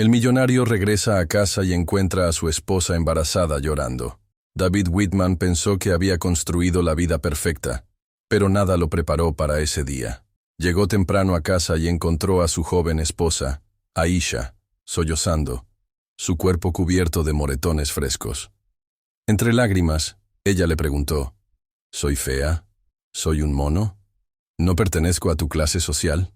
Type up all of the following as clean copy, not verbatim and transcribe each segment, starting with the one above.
El millonario regresa a casa y encuentra a su esposa embarazada llorando. David Whitman pensó que había construido la vida perfecta, pero nada lo preparó para ese día. Llegó temprano a casa y encontró a su joven esposa, Aisha, sollozando, su cuerpo cubierto de moretones frescos. Entre lágrimas, ella le preguntó, ¿soy fea? ¿Soy un mono? ¿No pertenezco a tu clase social?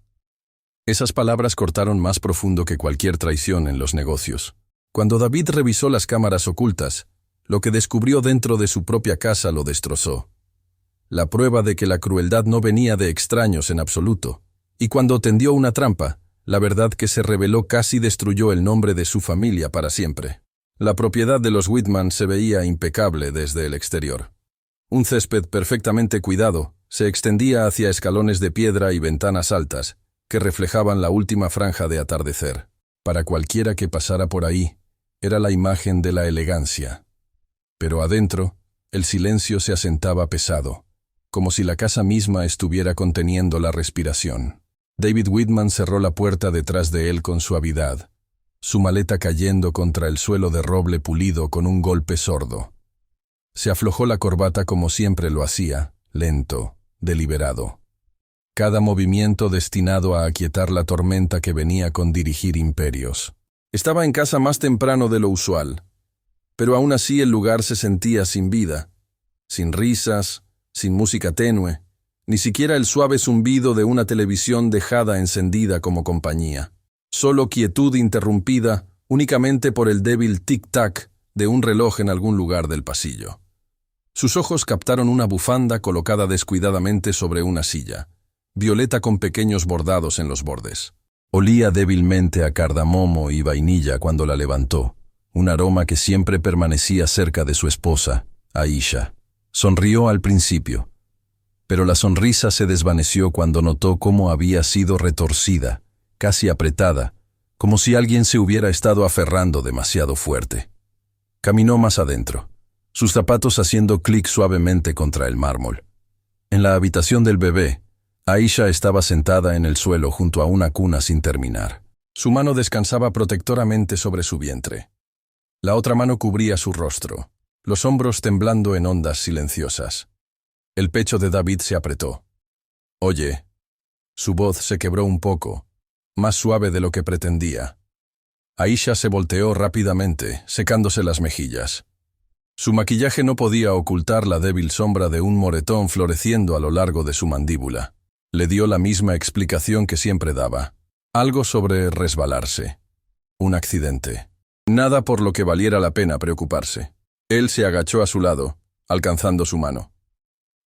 Esas palabras cortaron más profundo que cualquier traición en los negocios. Cuando David revisó las cámaras ocultas, lo que descubrió dentro de su propia casa lo destrozó. La prueba de que la crueldad no venía de extraños en absoluto, y cuando tendió una trampa, la verdad que se reveló casi destruyó el nombre de su familia para siempre. La propiedad de los Whitman se veía impecable desde el exterior. Un césped perfectamente cuidado se extendía hacia escalones de piedra y ventanas altas, que reflejaban la última franja de atardecer. Para cualquiera que pasara por ahí, era la imagen de la elegancia. Pero adentro, el silencio se asentaba pesado, como si la casa misma estuviera conteniendo la respiración. David Whitman cerró la puerta detrás de él con suavidad, su maleta cayendo contra el suelo de roble pulido con un golpe sordo. Se aflojó la corbata como siempre lo hacía, lento, deliberado. Cada movimiento destinado a aquietar la tormenta que venía con dirigir imperios. Estaba en casa más temprano de lo usual, pero aún así el lugar se sentía sin vida, sin risas, sin música tenue, ni siquiera el suave zumbido de una televisión dejada encendida como compañía. Solo quietud interrumpida únicamente por el débil tic-tac de un reloj en algún lugar del pasillo. Sus ojos captaron una bufanda colocada descuidadamente sobre una silla, violeta con pequeños bordados en los bordes. Olía débilmente a cardamomo y vainilla cuando la levantó, un aroma que siempre permanecía cerca de su esposa, Aisha. Sonrió al principio, pero la sonrisa se desvaneció cuando notó cómo había sido retorcida, casi apretada, como si alguien se hubiera estado aferrando demasiado fuerte. Caminó más adentro, sus zapatos haciendo clic suavemente contra el mármol. En la habitación del bebé, Aisha estaba sentada en el suelo junto a una cuna sin terminar. Su mano descansaba protectoramente sobre su vientre. La otra mano cubría su rostro, los hombros temblando en ondas silenciosas. El pecho de David se apretó. «Oye». Su voz se quebró un poco, más suave de lo que pretendía. Aisha se volteó rápidamente, secándose las mejillas. Su maquillaje no podía ocultar la débil sombra de un moretón floreciendo a lo largo de su mandíbula. Le dio la misma explicación que siempre daba. Algo sobre resbalarse. Un accidente. Nada por lo que valiera la pena preocuparse. Él se agachó a su lado, alcanzando su mano.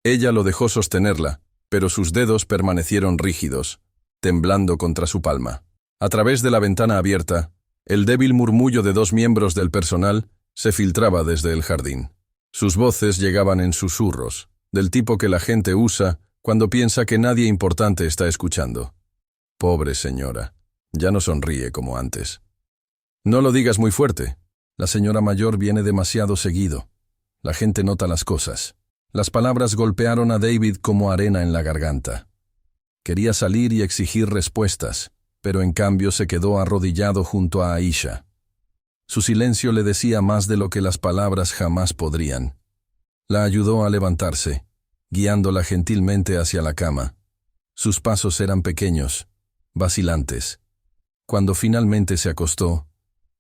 Ella lo dejó sostenerla, pero sus dedos permanecieron rígidos, temblando contra su palma. A través de la ventana abierta, el débil murmullo de dos miembros del personal se filtraba desde el jardín. Sus voces llegaban en susurros, del tipo que la gente usa cuando piensa que nadie importante está escuchando. Pobre señora, ya no sonríe como antes. No lo digas muy fuerte. La señora mayor viene demasiado seguido. La gente nota las cosas. Las palabras golpearon a David como arena en la garganta. Quería salir y exigir respuestas, pero en cambio se quedó arrodillado junto a Aisha. Su silencio le decía más de lo que las palabras jamás podrían. La ayudó a levantarse, guiándola gentilmente hacia la cama. Sus pasos eran pequeños, vacilantes. Cuando finalmente se acostó,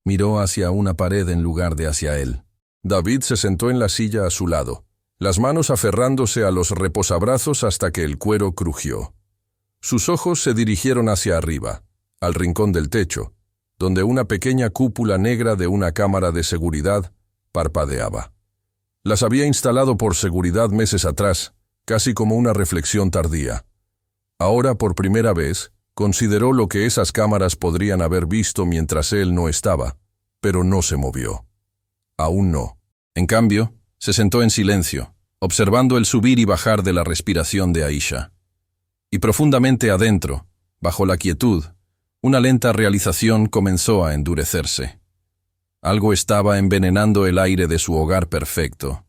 miró hacia una pared en lugar de hacia él. David se sentó en la silla a su lado, las manos aferrándose a los reposabrazos hasta que el cuero crujió. Sus ojos se dirigieron hacia arriba, al rincón del techo, donde una pequeña cúpula negra de una cámara de seguridad parpadeaba. Las había instalado por seguridad meses atrás, casi como una reflexión tardía. Ahora, por primera vez, consideró lo que esas cámaras podrían haber visto mientras él no estaba, pero no se movió. Aún no. En cambio, se sentó en silencio, observando el subir y bajar de la respiración de Aisha. Y profundamente adentro, bajo la quietud, una lenta realización comenzó a endurecerse. Algo estaba envenenando el aire de su hogar perfecto,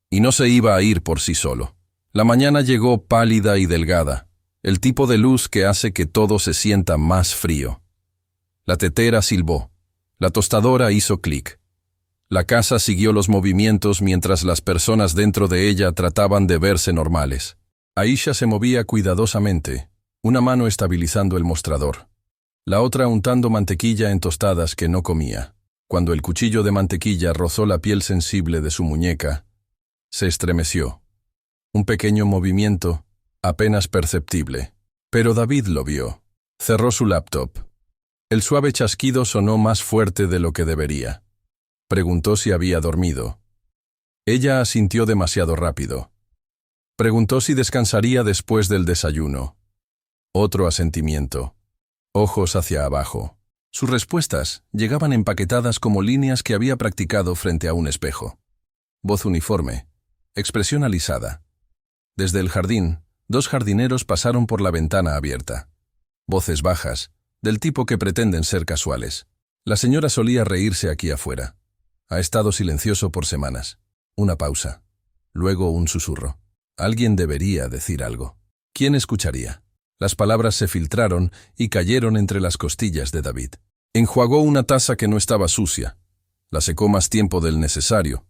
y no se iba a ir por sí solo. La mañana llegó pálida y delgada, el tipo de luz que hace que todo se sienta más frío. La tetera silbó, La tostadora hizo clic. La casa siguió los movimientos mientras las personas dentro de ella trataban de verse normales. Aisha se movía cuidadosamente, una mano estabilizando el mostrador, la otra untando mantequilla en tostadas que no comía. Cuando el cuchillo de mantequilla rozó la piel sensible de su muñeca, se estremeció. Un pequeño movimiento, apenas perceptible. Pero David lo vio. Cerró su laptop. El suave chasquido sonó más fuerte de lo que debería. Preguntó si había dormido. Ella asintió demasiado rápido. Preguntó si descansaría después del desayuno. Otro asentimiento. Ojos hacia abajo. Sus respuestas llegaban empaquetadas como líneas que había practicado frente a un espejo. Voz uniforme. Expresión alisada. Desde el jardín, 2 jardineros pasaron por la ventana abierta. Voces bajas, del tipo que pretenden ser casuales. La señora solía reírse aquí afuera. Ha estado silencioso por semanas. Una pausa. Luego un susurro. Alguien debería decir algo. ¿Quién escucharía? Las palabras se filtraron y cayeron entre las costillas de David. Enjuagó una taza que no estaba sucia. La secó más tiempo del necesario.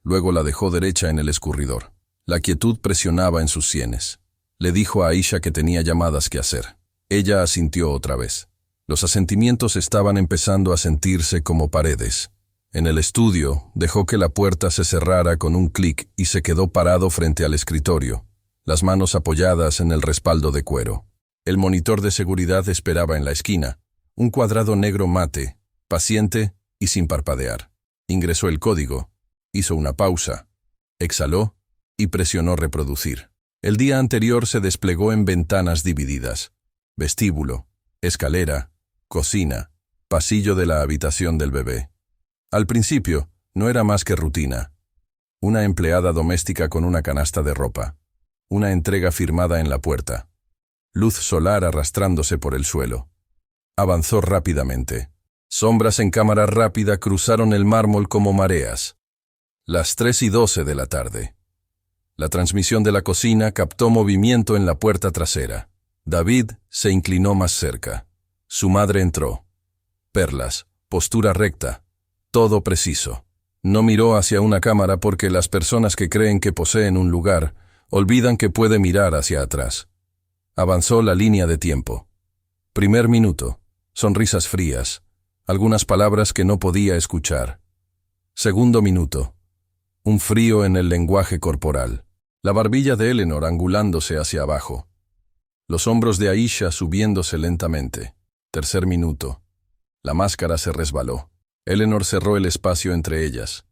Luego la dejó derecha en el escurridor. La quietud presionaba en sus sienes. Le dijo a Aisha que tenía llamadas que hacer. Ella asintió otra vez. Los asentimientos estaban empezando a sentirse como paredes. En el estudio, dejó que la puerta se cerrara con un clic y se quedó parado frente al escritorio, las manos apoyadas en el respaldo de cuero. El monitor de seguridad esperaba en la esquina, un cuadrado negro mate, paciente y sin parpadear. Ingresó el código, hizo una pausa, exhaló y presionó reproducir. El día anterior se desplegó en ventanas divididas. Vestíbulo, escalera, cocina, pasillo de la habitación del bebé. Al principio, no era más que rutina. Una empleada doméstica con una canasta de ropa. Una entrega firmada en la puerta. Luz solar arrastrándose por el suelo. Avanzó rápidamente. Sombras en cámara rápida cruzaron el mármol como mareas. Las 3:12 de la tarde. La transmisión de la cocina captó movimiento en la puerta trasera. David se inclinó más cerca. Su madre entró. Perlas, postura recta. Todo preciso. No miró hacia una cámara porque las personas que creen que poseen un lugar olvidan que puede mirar hacia atrás. Avanzó la línea de tiempo. Primer minuto. Sonrisas frías. Algunas palabras que no podía escuchar. Segundo minuto. Un frío en el lenguaje corporal. La barbilla de Eleanor angulándose hacia abajo. Los hombros de Aisha subiéndose lentamente. Tercer minuto. La máscara se resbaló. Eleanor cerró el espacio entre ellas,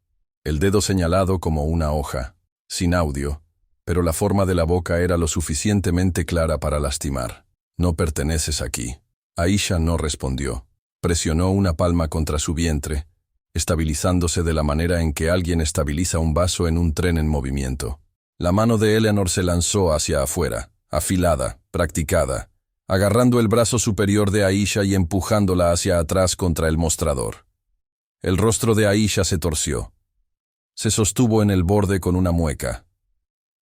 el dedo señalado como una hoja, sin audio, pero la forma de la boca era lo suficientemente clara para lastimar. No perteneces aquí. Aisha no respondió. Presionó una palma contra su vientre, estabilizándose de la manera en que alguien estabiliza un vaso en un tren en movimiento. La mano de Eleanor se lanzó hacia afuera, afilada, practicada, agarrando el brazo superior de Aisha y empujándola hacia atrás contra el mostrador. El rostro de Aisha se torció. Se sostuvo en el borde con una mueca.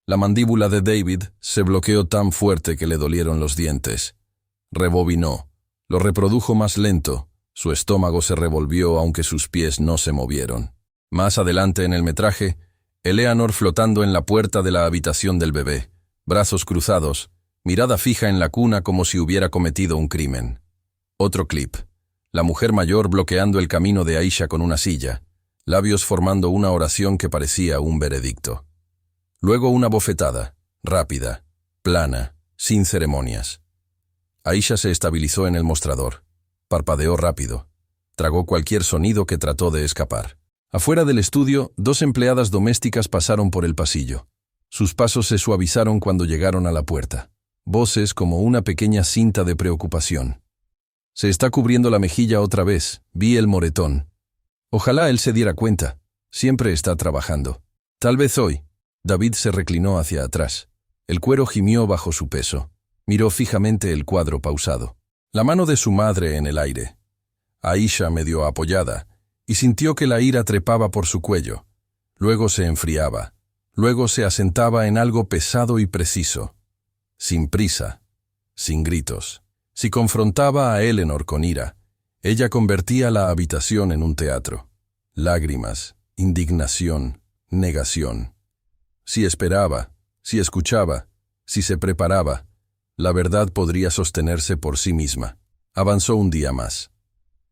La mandíbula de David se bloqueó tan fuerte que le dolieron los dientes. Rebobinó. Lo reprodujo más lento. Su estómago se revolvió aunque sus pies no se movieron. Más adelante en el metraje, Eleanor flotando en la puerta de la habitación del bebé, brazos cruzados, mirada fija en la cuna como si hubiera cometido un crimen. Otro clip. La mujer mayor bloqueando el camino de Aisha con una silla, labios formando una oración que parecía un veredicto. Luego una bofetada, rápida, plana, sin ceremonias. Aisha se estabilizó en el mostrador, parpadeó rápido, tragó cualquier sonido que trató de escapar. Afuera del estudio, 2 empleadas domésticas pasaron por el pasillo. Sus pasos se suavizaron cuando llegaron a la puerta. Voces como una pequeña cinta de preocupación. Se está cubriendo la mejilla otra vez, vi el moretón. Ojalá él se diera cuenta. Siempre está trabajando. Tal vez hoy. David se reclinó hacia atrás. El cuero gimió bajo su peso. Miró fijamente el cuadro pausado. La mano de su madre en el aire. Aisha medio apoyada, y sintió que la ira trepaba por su cuello. Luego se enfriaba. Luego se asentaba en algo pesado y preciso. Sin prisa. Sin gritos. Si confrontaba a Eleanor con ira, Ella convertía la habitación en un teatro. Lágrimas, indignación, negación. Si esperaba, si escuchaba, si se preparaba, la verdad podría sostenerse por sí misma. Avanzó un día más.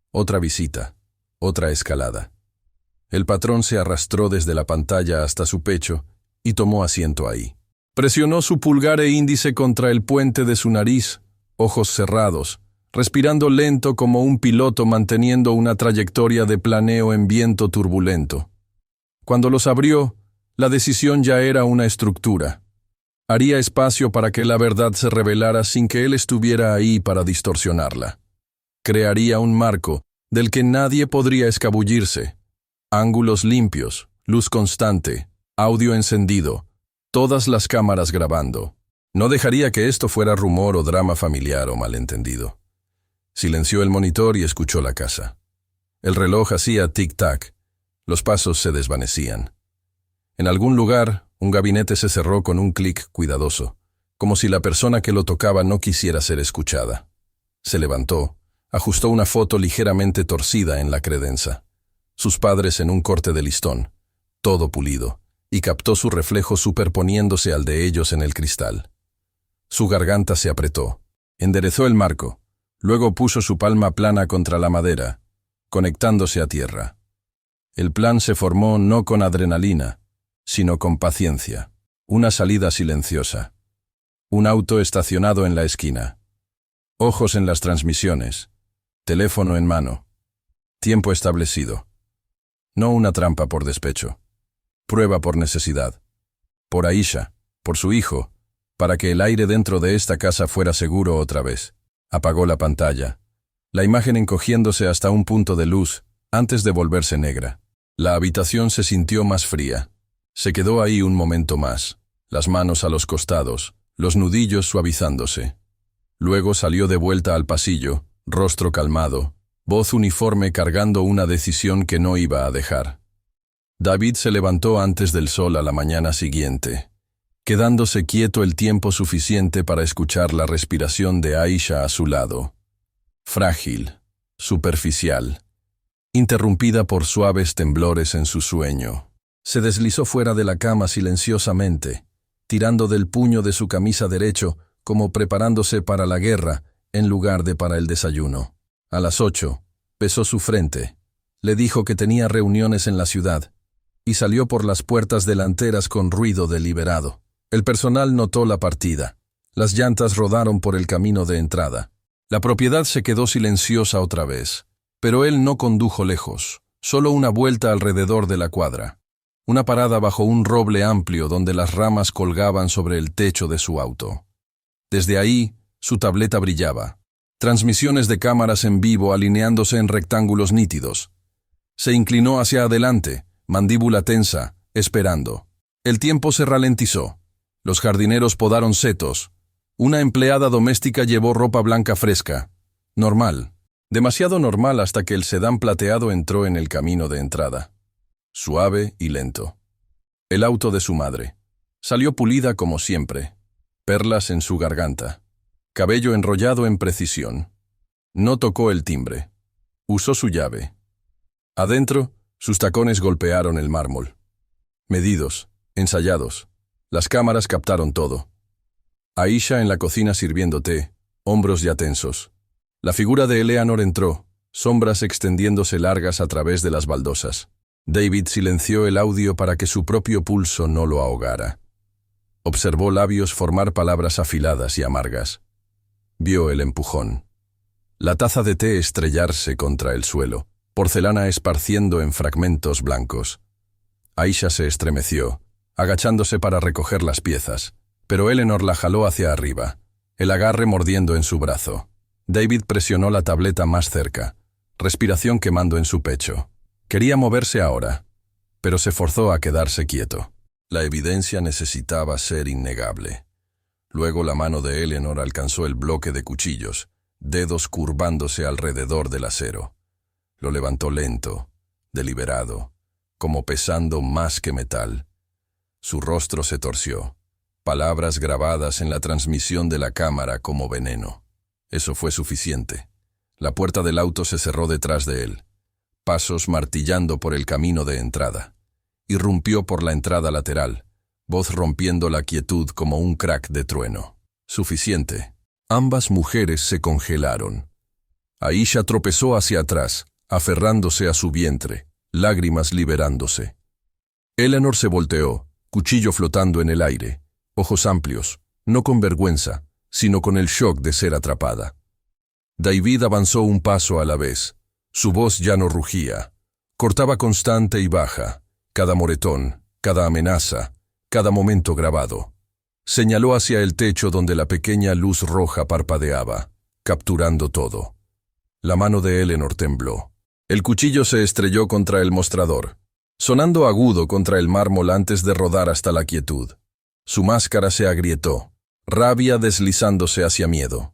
Otra visita, otra escalada. El patrón se arrastró desde la pantalla hasta su pecho y tomó asiento ahí. Presionó su pulgar e índice contra el puente de su nariz, ojos cerrados, respirando lento como un piloto manteniendo una trayectoria de planeo en viento turbulento. Cuando los abrió, la decisión ya era una estructura. Haría espacio para que la verdad se revelara sin que él estuviera ahí para distorsionarla. Crearía un marco del que nadie podría escabullirse. Ángulos limpios, luz constante, audio encendido, todas las cámaras grabando. No dejaría que esto fuera rumor o drama familiar o malentendido. Silenció el monitor y escuchó la casa. El reloj hacía tic-tac. Los pasos se desvanecían. En algún lugar, un gabinete se cerró con un clic cuidadoso, como si la persona que lo tocaba no quisiera ser escuchada. Se levantó, ajustó una foto ligeramente torcida en la credenza. Sus padres en un corte de listón, todo pulido, y captó su reflejo superponiéndose al de ellos en el cristal. Su garganta se apretó, enderezó el marco, luego puso su palma plana contra la madera, conectándose a tierra. El plan se formó no con adrenalina, sino con paciencia. Una salida silenciosa. Un auto estacionado en la esquina. Ojos en las transmisiones. Teléfono en mano. Tiempo establecido. No una trampa por despecho. Prueba por necesidad. Por Aisha, por su hijo, para que el aire dentro de esta casa fuera seguro otra vez. Apagó la pantalla. La imagen encogiéndose hasta un punto de luz, antes de volverse negra. La habitación se sintió más fría. Se quedó ahí un momento más, las manos a los costados, los nudillos suavizándose. Luego salió de vuelta al pasillo, rostro calmado, voz uniforme cargando una decisión que no iba a dejar. David se levantó antes del sol a la mañana siguiente, quedándose quieto el tiempo suficiente para escuchar la respiración de Aisha a su lado. Frágil, superficial, interrumpida por suaves temblores en su sueño. Se deslizó fuera de la cama silenciosamente, tirando del puño de su camisa derecho como preparándose para la guerra en lugar de para el desayuno. A las 8, pesó su frente, le dijo que tenía reuniones en la ciudad, y salió por las puertas delanteras con ruido deliberado. El personal notó la partida. Las llantas rodaron por el camino de entrada. La propiedad se quedó silenciosa otra vez, pero él no condujo lejos, solo una vuelta alrededor de la cuadra. Una parada bajo un roble amplio donde las ramas colgaban sobre el techo de su auto. Desde ahí, su tableta brillaba. Transmisiones de cámaras en vivo alineándose en rectángulos nítidos. Se inclinó hacia adelante, mandíbula tensa, esperando. El tiempo se ralentizó. Los jardineros podaron setos. Una empleada doméstica llevó ropa blanca fresca. Normal. Demasiado normal hasta que el sedán plateado entró en el camino de entrada. Suave y lento. El auto de su madre. Salió pulida como siempre. Perlas en su garganta. Cabello enrollado en precisión. No tocó el timbre. Usó su llave. Adentro, sus tacones golpearon el mármol. Medidos, ensayados. Las cámaras captaron todo. Aisha en la cocina sirviendo té, hombros ya tensos. La figura de Eleanor entró, sombras extendiéndose largas a través de las baldosas. David silenció el audio para que su propio pulso no lo ahogara. Observó labios formar palabras afiladas y amargas. Vio el empujón. La taza de té estrellarse contra el suelo, porcelana esparciendo en fragmentos blancos. Aisha se estremeció, agachándose para recoger las piezas, pero Eleanor la jaló hacia arriba, el agarre mordiendo en su brazo. David presionó la tableta más cerca, respiración quemando en su pecho. Quería moverse ahora, pero se forzó a quedarse quieto. La evidencia necesitaba ser innegable. Luego la mano de Eleanor alcanzó el bloque de cuchillos, dedos curvándose alrededor del acero. Lo levantó lento, deliberado, como pesando más que metal. Su rostro se torció, palabras grabadas en la transmisión de la cámara como veneno. Eso fue suficiente. La puerta del auto se cerró detrás de él. Pasos martillando por el camino de entrada. Irrumpió por la entrada lateral, voz rompiendo la quietud como un crack de trueno. Suficiente. Ambas mujeres se congelaron. Aisha tropezó hacia atrás, aferrándose a su vientre, lágrimas liberándose. Eleanor se volteó, cuchillo flotando en el aire, ojos amplios, no con vergüenza, sino con el shock de ser atrapada. David avanzó un paso a la vez. Su voz ya no rugía. Cortaba constante y baja, cada moretón, cada amenaza, cada momento grabado. Señaló hacia el techo donde la pequeña luz roja parpadeaba, capturando todo. La mano de Eleanor tembló. El cuchillo se estrelló contra el mostrador, sonando agudo contra el mármol antes de rodar hasta la quietud. Su máscara se agrietó, rabia deslizándose hacia miedo.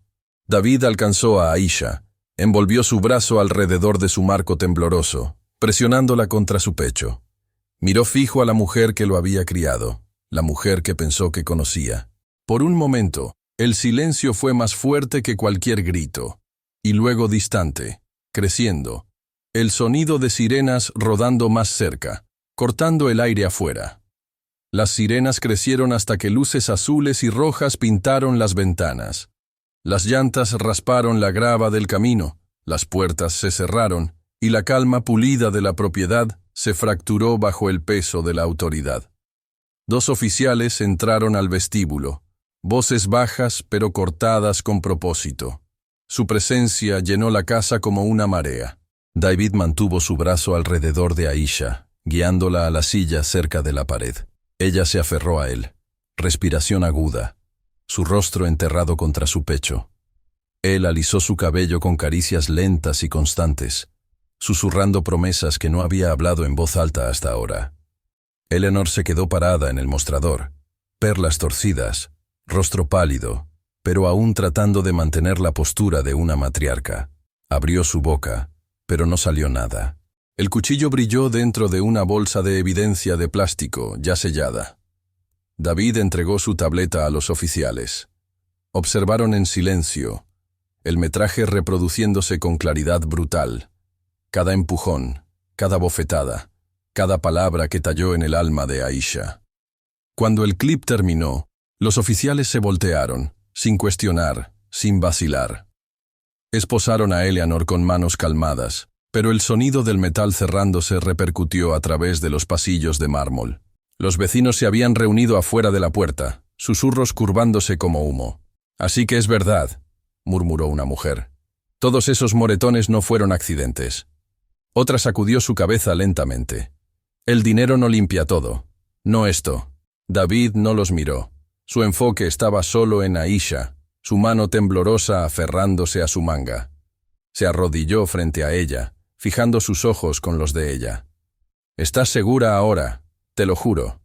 David alcanzó a Aisha, envolvió su brazo alrededor de su marco tembloroso, presionándola contra su pecho. Miró fijo a la mujer que lo había criado, la mujer que pensó que conocía. Por un momento, el silencio fue más fuerte que cualquier grito, y luego distante, creciendo. El sonido de sirenas rodando más cerca, cortando el aire afuera. Las sirenas crecieron hasta que luces azules y rojas pintaron las ventanas. Las llantas rasparon la grava del camino, las puertas se cerraron, y la calma pulida de la propiedad se fracturó bajo el peso de la autoridad. Dos oficiales entraron al vestíbulo, voces bajas pero cortadas con propósito. Su presencia llenó la casa como una marea. David mantuvo su brazo alrededor de Aisha, guiándola a la silla cerca de la pared. Ella se aferró a él, respiración aguda, su rostro enterrado contra su pecho. Él alisó su cabello con caricias lentas y constantes, susurrando promesas que no había hablado en voz alta hasta ahora. Eleanor se quedó parada en el mostrador, perlas torcidas, rostro pálido, pero aún tratando de mantener la postura de una matriarca. Abrió su boca, pero no salió nada. El cuchillo brilló dentro de una bolsa de evidencia de plástico ya sellada. David entregó su tableta a los oficiales. Observaron en silencio, el metraje reproduciéndose con claridad brutal. Cada empujón, cada bofetada, cada palabra que talló en el alma de Aisha. Cuando el clip terminó, los oficiales se voltearon, sin cuestionar, sin vacilar. Esposaron a Eleanor con manos calmadas, pero el sonido del metal cerrándose repercutió a través de los pasillos de mármol. Los vecinos se habían reunido afuera de la puerta, susurros curvándose como humo. «Así que es verdad», murmuró una mujer. «Todos esos moretones no fueron accidentes». Otra sacudió su cabeza lentamente. «El dinero no limpia todo. No esto». David no los miró. Su enfoque estaba solo en Aisha, su mano temblorosa aferrándose a su manga. Se arrodilló frente a ella, fijando sus ojos con los de ella. «¿Estás segura ahora? Te lo juro».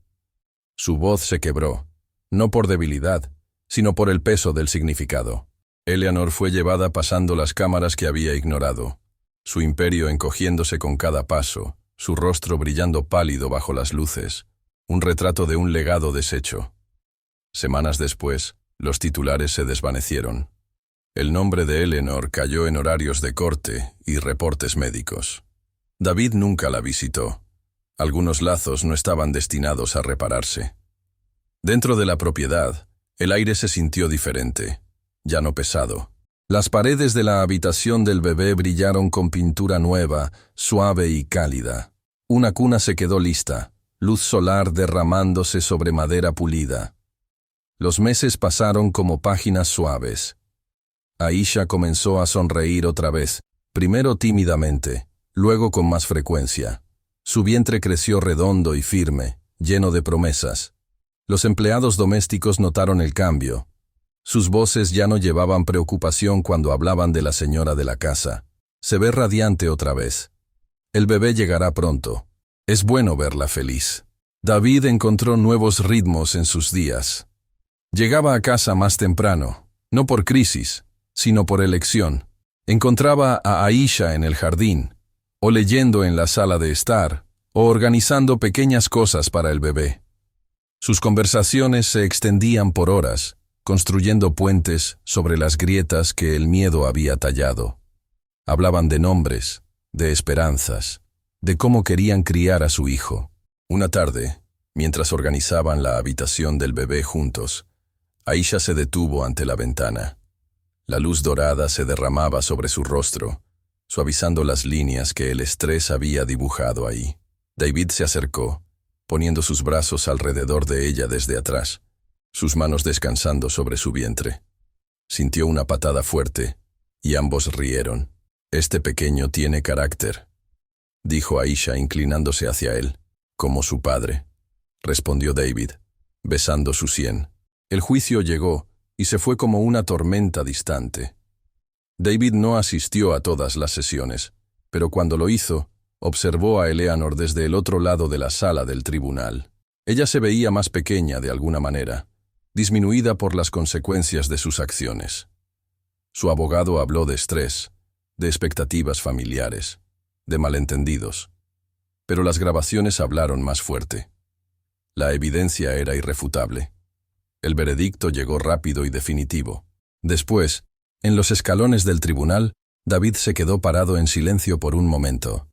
Su voz se quebró, no por debilidad, sino por el peso del significado. Eleanor fue llevada pasando las cámaras que había ignorado, su imperio encogiéndose con cada paso, su rostro brillando pálido bajo las luces, un retrato de un legado deshecho. Semanas después, los titulares se desvanecieron. El nombre de Eleanor cayó en horarios de corte y reportes médicos. David nunca la visitó. Algunos lazos no estaban destinados a repararse. Dentro de la propiedad, el aire se sintió diferente, ya no pesado. Las paredes de la habitación del bebé brillaron con pintura nueva, suave y cálida. Una cuna se quedó lista, luz solar derramándose sobre madera pulida. Los meses pasaron como páginas suaves. Aisha comenzó a sonreír otra vez, primero tímidamente, luego con más frecuencia. Su vientre creció redondo y firme, lleno de promesas. Los empleados domésticos notaron el cambio. Sus voces ya no llevaban preocupación cuando hablaban de la señora de la casa. Se ve radiante otra vez. El bebé llegará pronto. Es bueno verla feliz. David encontró nuevos ritmos en sus días. Llegaba a casa más temprano, no por crisis, sino por elección. Encontraba a Aisha en el jardín, o leyendo en la sala de estar, o organizando pequeñas cosas para el bebé. Sus conversaciones se extendían por horas, construyendo puentes sobre las grietas que el miedo había tallado. Hablaban de nombres, de esperanzas, de cómo querían criar a su hijo. Una tarde, mientras organizaban la habitación del bebé juntos, Aisha se detuvo ante la ventana. La luz dorada se derramaba sobre su rostro, suavizando las líneas que el estrés había dibujado ahí. David se acercó, poniendo sus brazos alrededor de ella desde atrás, sus manos descansando sobre su vientre. Sintió una patada fuerte, y ambos rieron. «Este pequeño tiene carácter», dijo Aisha inclinándose hacia él. «Como su padre», respondió David, besando su sien. El juicio llegó, y se fue como una tormenta distante. David no asistió a todas las sesiones, pero cuando lo hizo, observó a Eleanor desde el otro lado de la sala del tribunal. Ella se veía más pequeña de alguna manera, disminuida por las consecuencias de sus acciones. Su abogado habló de estrés, de expectativas familiares, de malentendidos. Pero las grabaciones hablaron más fuerte. La evidencia era irrefutable. El veredicto llegó rápido y definitivo. Después, en los escalones del tribunal, David se quedó parado en silencio por un momento.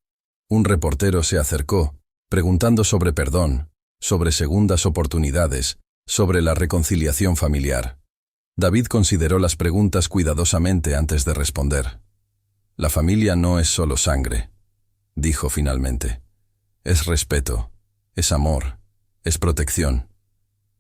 Un reportero se acercó, preguntando sobre perdón, sobre segundas oportunidades, sobre la reconciliación familiar. David consideró las preguntas cuidadosamente antes de responder. «La familia no es solo sangre», dijo finalmente. «Es respeto, es amor, es protección.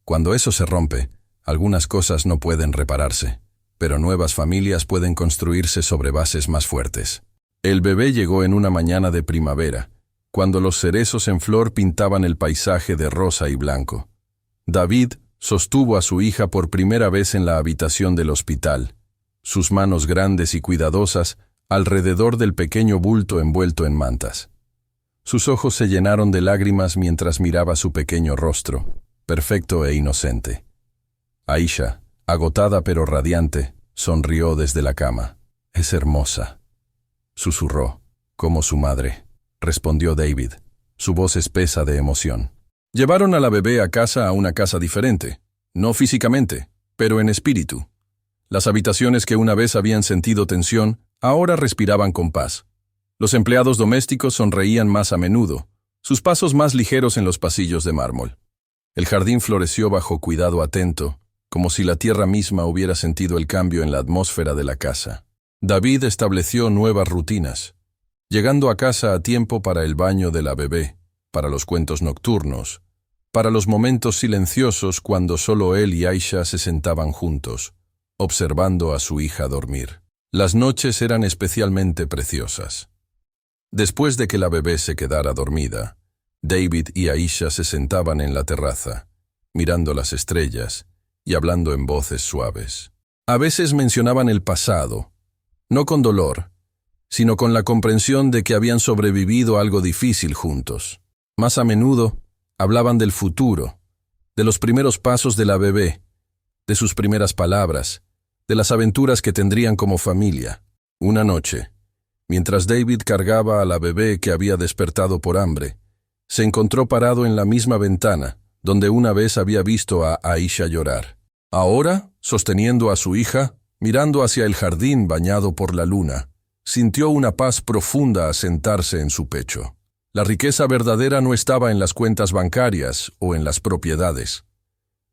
Cuando eso se rompe, algunas cosas no pueden repararse, pero nuevas familias pueden construirse sobre bases más fuertes». El bebé llegó en una mañana de primavera, cuando los cerezos en flor pintaban el paisaje de rosa y blanco. David sostuvo a su hija por primera vez en la habitación del hospital, sus manos grandes y cuidadosas alrededor del pequeño bulto envuelto en mantas. Sus ojos se llenaron de lágrimas mientras miraba su pequeño rostro, perfecto e inocente. Aisha, agotada pero radiante, sonrió desde la cama. «Es hermosa», susurró. «Como su madre», respondió David, su voz espesa de emoción. Llevaron a la bebé a casa, a una casa diferente, no físicamente, pero en espíritu. Las habitaciones que una vez habían sentido tensión, ahora respiraban con paz. Los empleados domésticos sonreían más a menudo, sus pasos más ligeros en los pasillos de mármol. El jardín floreció bajo cuidado atento, como si la tierra misma hubiera sentido el cambio en la atmósfera de la casa. David estableció nuevas rutinas, llegando a casa a tiempo para el baño de la bebé, para los cuentos nocturnos, para los momentos silenciosos cuando solo él y Aisha se sentaban juntos, observando a su hija dormir. Las noches eran especialmente preciosas. Después de que la bebé se quedara dormida, David y Aisha se sentaban en la terraza, mirando las estrellas y hablando en voces suaves. A veces mencionaban el pasado, no con dolor, sino con la comprensión de que habían sobrevivido a algo difícil juntos. Más a menudo, hablaban del futuro, de los primeros pasos de la bebé, de sus primeras palabras, de las aventuras que tendrían como familia. Una noche, mientras David cargaba a la bebé que había despertado por hambre, se encontró parado en la misma ventana, donde una vez había visto a Aisha llorar. Ahora, sosteniendo a su hija, mirando hacia el jardín bañado por la luna, sintió una paz profunda asentarse en su pecho. La riqueza verdadera no estaba en las cuentas bancarias o en las propiedades.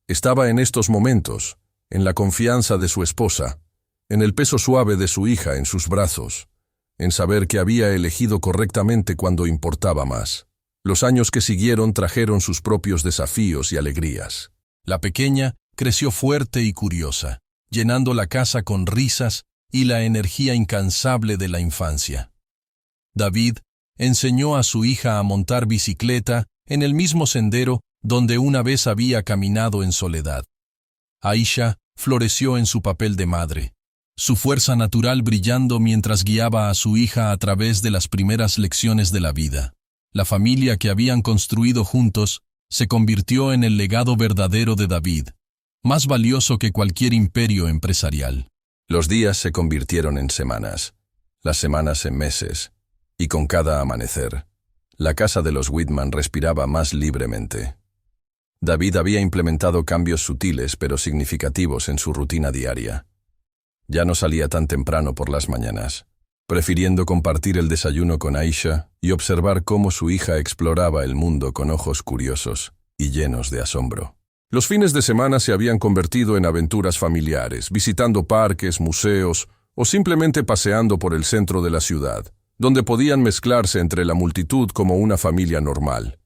Estaba en estos momentos, en la confianza de su esposa, en el peso suave de su hija en sus brazos, en saber que había elegido correctamente cuando importaba más. Los años que siguieron trajeron sus propios desafíos y alegrías. La pequeña creció fuerte y curiosa, llenando la casa con risas y la energía incansable de la infancia. David enseñó a su hija a montar bicicleta en el mismo sendero donde una vez había caminado en soledad. Aisha floreció en su papel de madre, su fuerza natural brillando mientras guiaba a su hija a través de las primeras lecciones de la vida. La familia que habían construido juntos se convirtió en el legado verdadero de David, más valioso que cualquier imperio empresarial. Los días se convirtieron en semanas, las semanas en meses, y con cada amanecer, la casa de los Whitman respiraba más libremente. David había implementado cambios sutiles pero significativos en su rutina diaria. Ya no salía tan temprano por las mañanas. prefiriendo compartir el desayuno con Aisha y observar cómo su hija exploraba el mundo con ojos curiosos y llenos de asombro. Los fines de semana se habían convertido en aventuras familiares, visitando parques, museos o simplemente paseando por el centro de la ciudad, donde podían mezclarse entre la multitud como una familia normal.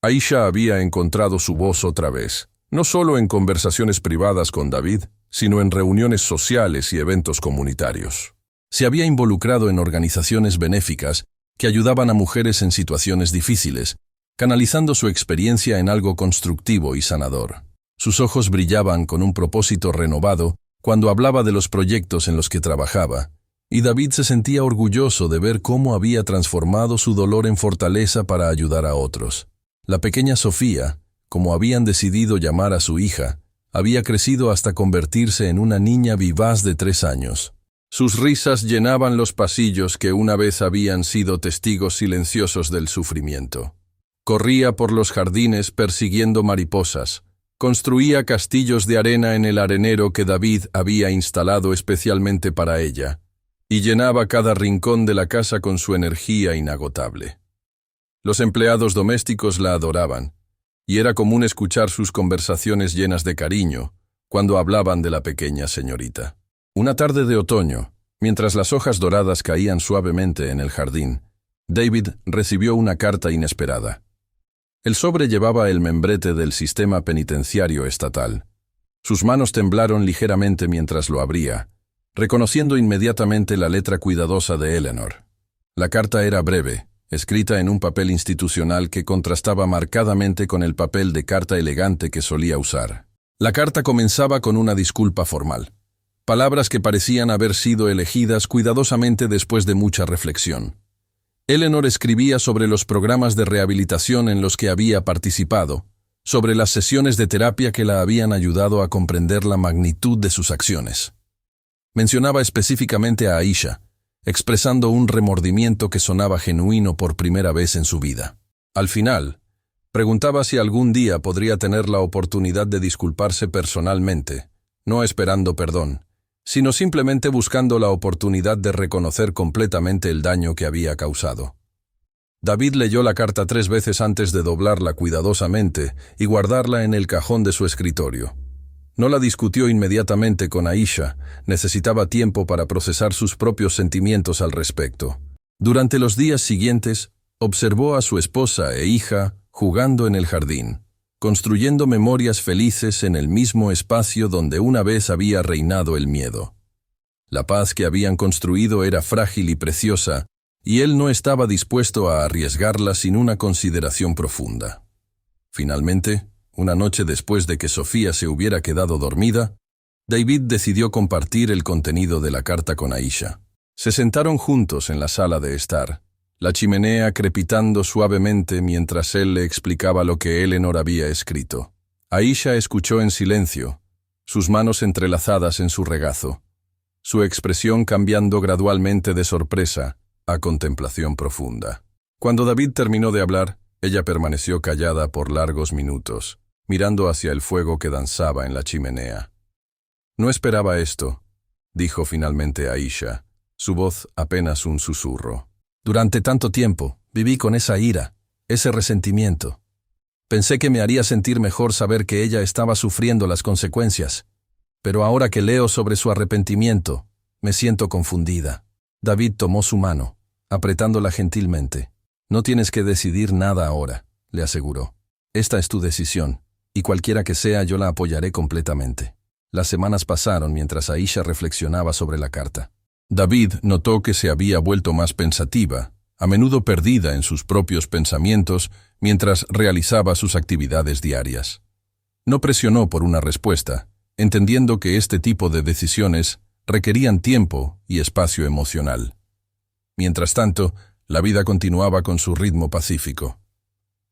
Aisha había encontrado su voz otra vez, no solo en conversaciones privadas con David, sino en reuniones sociales y eventos comunitarios. Se había involucrado en organizaciones benéficas que ayudaban a mujeres en situaciones difíciles, canalizando su experiencia en algo constructivo y sanador. Sus ojos brillaban con un propósito renovado cuando hablaba de los proyectos en los que trabajaba, y David se sentía orgulloso de ver cómo había transformado su dolor en fortaleza para ayudar a otros. La pequeña Sofía, como habían decidido llamar a su hija, había crecido hasta convertirse en una niña vivaz de 3 años. Sus risas llenaban los pasillos que una vez habían sido testigos silenciosos del sufrimiento. Corría por los jardines persiguiendo mariposas, construía castillos de arena en el arenero que David había instalado especialmente para ella, y llenaba cada rincón de la casa con su energía inagotable. Los empleados domésticos la adoraban, y era común escuchar sus conversaciones llenas de cariño cuando hablaban de la pequeña señorita. Una tarde de otoño, mientras las hojas doradas caían suavemente en el jardín, David recibió una carta inesperada. El sobre llevaba el membrete del sistema penitenciario estatal. Sus manos temblaron ligeramente mientras lo abría, reconociendo inmediatamente la letra cuidadosa de Eleanor. La carta era breve, escrita en un papel institucional que contrastaba marcadamente con el papel de carta elegante que solía usar. La carta comenzaba con una disculpa formal, palabras que parecían haber sido elegidas cuidadosamente después de mucha reflexión. Eleanor escribía sobre los programas de rehabilitación en los que había participado, sobre las sesiones de terapia que la habían ayudado a comprender la magnitud de sus acciones. Mencionaba específicamente a Aisha, expresando un remordimiento que sonaba genuino por primera vez en su vida. Al final, preguntaba si algún día podría tener la oportunidad de disculparse personalmente, no esperando perdón, sino simplemente buscando la oportunidad de reconocer completamente el daño que había causado. David leyó la carta 3 veces antes de doblarla cuidadosamente y guardarla en el cajón de su escritorio. No la discutió inmediatamente con Aisha, necesitaba tiempo para procesar sus propios sentimientos al respecto. Durante los días siguientes, observó a su esposa e hija jugando en el jardín, construyendo memorias felices en el mismo espacio donde una vez había reinado el miedo. La paz que habían construido era frágil y preciosa, y él no estaba dispuesto a arriesgarla sin una consideración profunda. Finalmente, una noche después de que Sofía se hubiera quedado dormida, David decidió compartir el contenido de la carta con Aisha. Se sentaron juntos en la sala de estar, la chimenea crepitando suavemente mientras él le explicaba lo que Eleanor había escrito. Aisha escuchó en silencio, sus manos entrelazadas en su regazo, su expresión cambiando gradualmente de sorpresa a contemplación profunda. Cuando David terminó de hablar, ella permaneció callada por largos minutos, mirando hacia el fuego que danzaba en la chimenea. «No esperaba esto», dijo finalmente Aisha, su voz apenas un susurro. «Durante tanto tiempo viví con esa ira, ese resentimiento. Pensé que me haría sentir mejor saber que ella estaba sufriendo las consecuencias, pero ahora que leo sobre su arrepentimiento, me siento confundida». David tomó su mano, apretándola gentilmente. «No tienes que decidir nada ahora», le aseguró. «Esta es tu decisión, y cualquiera que sea yo la apoyaré completamente». Las semanas pasaron mientras Aisha reflexionaba sobre la carta. David notó que se había vuelto más pensativa, a menudo perdida en sus propios pensamientos mientras realizaba sus actividades diarias. No presionó por una respuesta, entendiendo que este tipo de decisiones requerían tiempo y espacio emocional. Mientras tanto, la vida continuaba con su ritmo pacífico.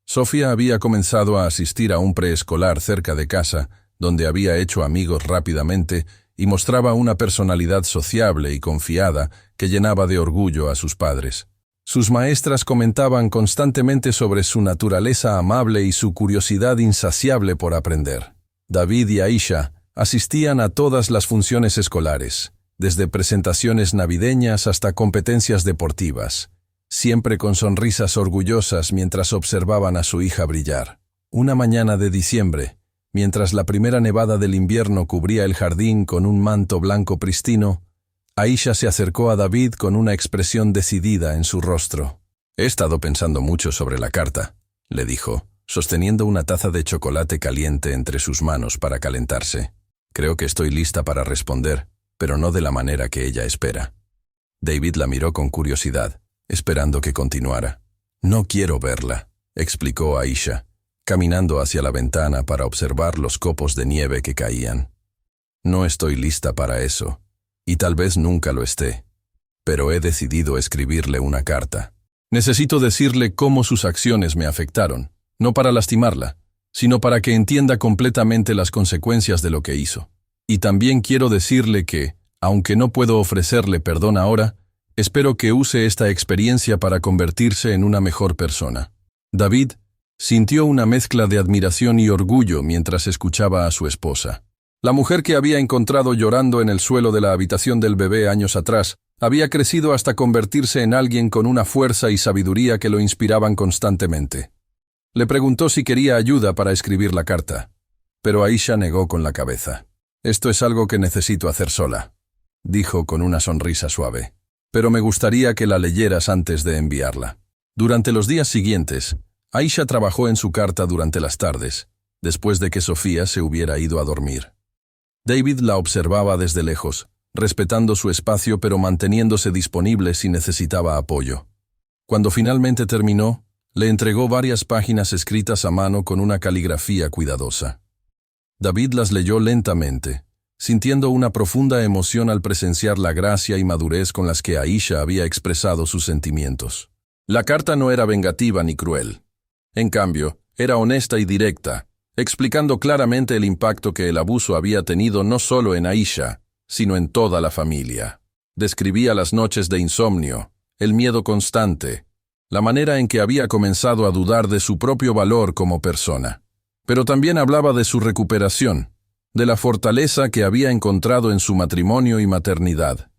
Sofía había comenzado a asistir a un preescolar cerca de casa, donde había hecho amigos rápidamente y mostraba una personalidad sociable y confiada que llenaba de orgullo a sus padres. Sus maestras comentaban constantemente sobre su naturaleza amable y su curiosidad insaciable por aprender. David y Aisha asistían a todas las funciones escolares, desde presentaciones navideñas hasta competencias deportivas, siempre con sonrisas orgullosas mientras observaban a su hija brillar. Una mañana de diciembre, mientras la primera nevada del invierno cubría el jardín con un manto blanco pristino, Aisha se acercó a David con una expresión decidida en su rostro. «He estado pensando mucho sobre la carta», le dijo, sosteniendo una taza de chocolate caliente entre sus manos para calentarse. «Creo que estoy lista para responder, pero no de la manera que ella espera». David la miró con curiosidad, esperando que continuara. «No quiero verla», explicó Aisha, caminando hacia la ventana para observar los copos de nieve que caían. «No estoy lista para eso, y tal vez nunca lo esté, pero he decidido escribirle una carta. Necesito decirle cómo sus acciones me afectaron, no para lastimarla, sino para que entienda completamente las consecuencias de lo que hizo. Y también quiero decirle que, aunque no puedo ofrecerle perdón ahora, espero que use esta experiencia para convertirse en una mejor persona». David sintió una mezcla de admiración y orgullo mientras escuchaba a su esposa. La mujer que había encontrado llorando en el suelo de la habitación del bebé años atrás había crecido hasta convertirse en alguien con una fuerza y sabiduría que lo inspiraban constantemente. Le preguntó si quería ayuda para escribir la carta, pero Aisha negó con la cabeza. «Esto es algo que necesito hacer sola», dijo con una sonrisa suave. «Pero me gustaría que la leyeras antes de enviarla». Durante los días siguientes, Aisha trabajó en su carta durante las tardes, después de que Sofía se hubiera ido a dormir. David la observaba desde lejos, respetando su espacio pero manteniéndose disponible si necesitaba apoyo. Cuando finalmente terminó, le entregó varias páginas escritas a mano con una caligrafía cuidadosa. David las leyó lentamente, sintiendo una profunda emoción al presenciar la gracia y madurez con las que Aisha había expresado sus sentimientos. La carta no era vengativa ni cruel. En cambio, era honesta y directa, explicando claramente el impacto que el abuso había tenido no solo en Aisha, sino en toda la familia. Describía las noches de insomnio, el miedo constante, la manera en que había comenzado a dudar de su propio valor como persona. Pero también hablaba de su recuperación, de la fortaleza que había encontrado en su matrimonio y maternidad,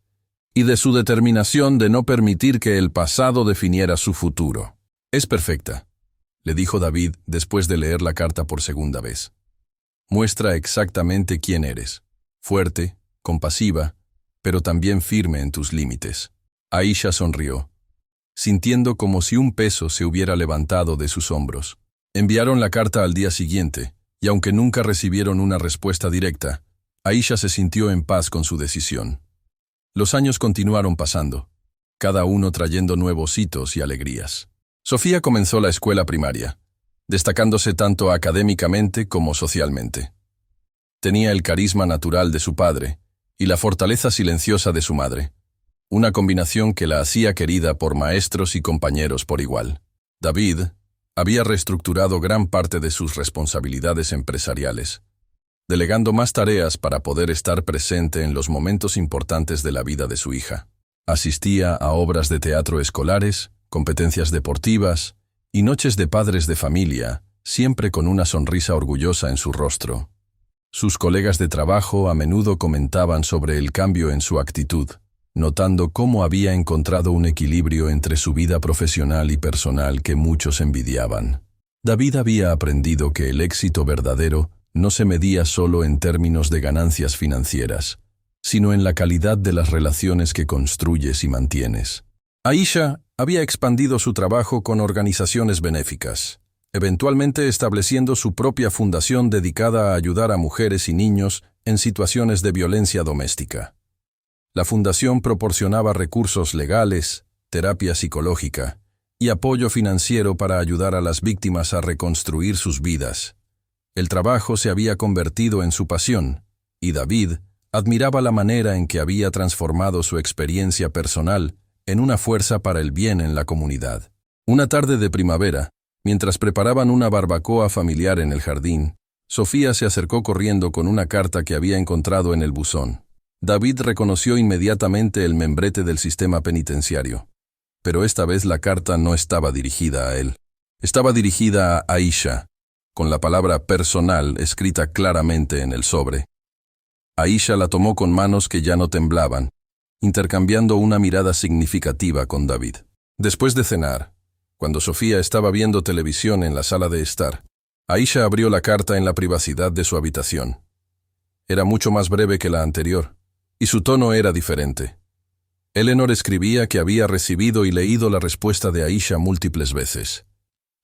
y de su determinación de no permitir que el pasado definiera su futuro. «Es perfecta», le dijo David después de leer la carta por segunda vez. «Muestra exactamente quién eres, fuerte, compasiva, pero también firme en tus límites». Aisha sonrió, sintiendo como si un peso se hubiera levantado de sus hombros. Enviaron la carta al día siguiente, y aunque nunca recibieron una respuesta directa, Aisha se sintió en paz con su decisión. Los años continuaron pasando, cada uno trayendo nuevos hitos y alegrías. Sofía comenzó la escuela primaria, destacándose tanto académicamente como socialmente. Tenía el carisma natural de su padre y la fortaleza silenciosa de su madre, una combinación que la hacía querida por maestros y compañeros por igual. David había reestructurado gran parte de sus responsabilidades empresariales, delegando más tareas para poder estar presente en los momentos importantes de la vida de su hija. Asistía a obras de teatro escolares, competencias deportivas y noches de padres de familia, siempre con una sonrisa orgullosa en su rostro. Sus colegas de trabajo a menudo comentaban sobre el cambio en su actitud, notando cómo había encontrado un equilibrio entre su vida profesional y personal que muchos envidiaban. David había aprendido que el éxito verdadero no se medía solo en términos de ganancias financieras, sino en la calidad de las relaciones que construyes y mantienes. Aisha había expandido su trabajo con organizaciones benéficas, eventualmente estableciendo su propia fundación dedicada a ayudar a mujeres y niños en situaciones de violencia doméstica. La fundación proporcionaba recursos legales, terapia psicológica y apoyo financiero para ayudar a las víctimas a reconstruir sus vidas. El trabajo se había convertido en su pasión, y David admiraba la manera en que había transformado su experiencia personal en una fuerza para el bien en la comunidad. Una tarde de primavera, mientras preparaban una barbacoa familiar en el jardín, Sofía se acercó corriendo con una carta que había encontrado en el buzón. David reconoció inmediatamente el membrete del sistema penitenciario, pero esta vez la carta no estaba dirigida a él. Estaba dirigida a Aisha, con la palabra personal escrita claramente en el sobre. Aisha la tomó con manos que ya no temblaban, intercambiando una mirada significativa con David. Después de cenar, cuando Sofía estaba viendo televisión en la sala de estar, Aisha abrió la carta en la privacidad de su habitación. Era mucho más breve que la anterior, y su tono era diferente. Eleanor escribía que había recibido y leído la respuesta de Aisha múltiples veces.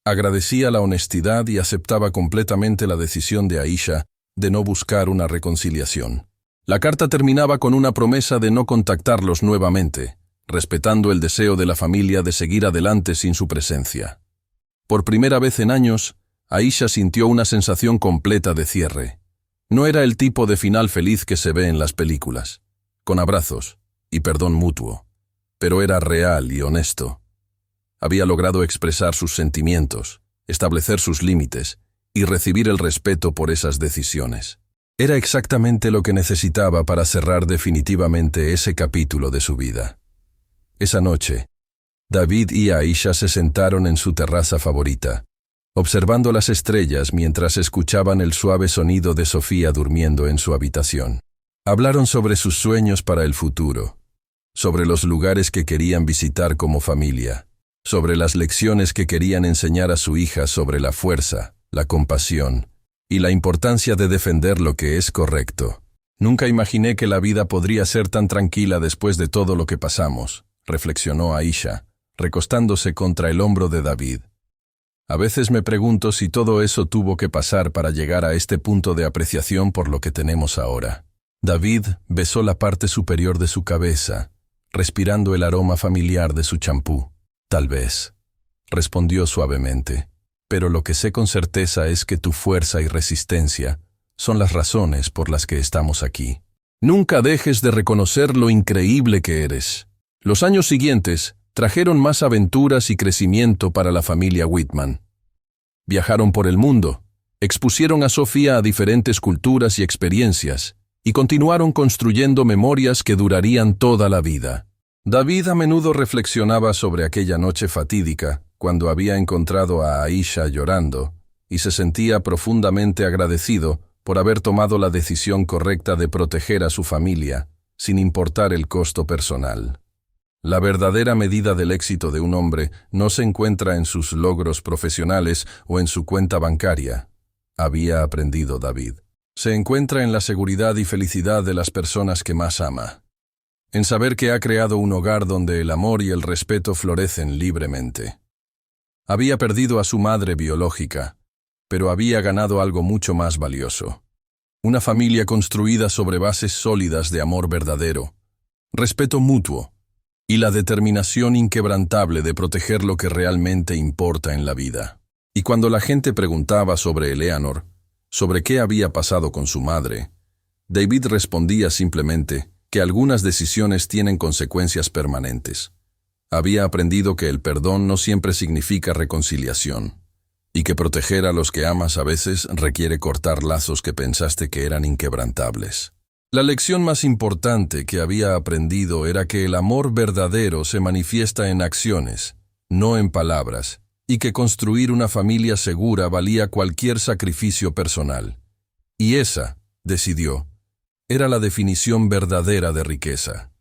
Agradecía la honestidad y aceptaba completamente la decisión de Aisha de no buscar una reconciliación. La carta terminaba con una promesa de no contactarlos nuevamente, respetando el deseo de la familia de seguir adelante sin su presencia. Por primera vez en años, Aisha sintió una sensación completa de cierre. No era el tipo de final feliz que se ve en las películas, con abrazos y perdón mutuo, pero era real y honesto. Había logrado expresar sus sentimientos, establecer sus límites y recibir el respeto por esas decisiones. Era exactamente lo que necesitaba para cerrar definitivamente ese capítulo de su vida. Esa noche, David y Aisha se sentaron en su terraza favorita, observando las estrellas mientras escuchaban el suave sonido de Sofía durmiendo en su habitación. Hablaron sobre sus sueños para el futuro, sobre los lugares que querían visitar como familia, sobre las lecciones que querían enseñar a su hija sobre la fuerza, la compasión y la importancia de defender lo que es correcto. Nunca imaginé que la vida podría ser tan tranquila después de todo lo que pasamos, reflexionó Aisha, recostándose contra el hombro de David. A veces me pregunto si todo eso tuvo que pasar para llegar a este punto de apreciación por lo que tenemos ahora. David besó la parte superior de su cabeza, respirando el aroma familiar de su champú. Tal vez, respondió suavemente, pero lo que sé con certeza es que tu fuerza y resistencia son las razones por las que estamos aquí. Nunca dejes de reconocer lo increíble que eres. Los años siguientes trajeron más aventuras y crecimiento para la familia Whitman. Viajaron por el mundo, expusieron a Sofía a diferentes culturas y experiencias, y continuaron construyendo memorias que durarían toda la vida. David a menudo reflexionaba sobre aquella noche fatídica, cuando había encontrado a Aisha llorando, y se sentía profundamente agradecido por haber tomado la decisión correcta de proteger a su familia, sin importar el costo personal. La verdadera medida del éxito de un hombre no se encuentra en sus logros profesionales o en su cuenta bancaria, había aprendido David. Se encuentra en la seguridad y felicidad de las personas que más ama, en saber que ha creado un hogar donde el amor y el respeto florecen libremente. Había perdido a su madre biológica, pero había ganado algo mucho más valioso. Una familia construida sobre bases sólidas de amor verdadero, respeto mutuo y la determinación inquebrantable de proteger lo que realmente importa en la vida. Y cuando la gente preguntaba sobre Eleanor, sobre qué había pasado con su madre, David respondía simplemente que algunas decisiones tienen consecuencias permanentes. Había aprendido que el perdón no siempre significa reconciliación, y que proteger a los que amas a veces requiere cortar lazos que pensaste que eran inquebrantables. La lección más importante que había aprendido era que el amor verdadero se manifiesta en acciones, no en palabras, y que construir una familia segura valía cualquier sacrificio personal. Y esa, decidió, era la definición verdadera de riqueza.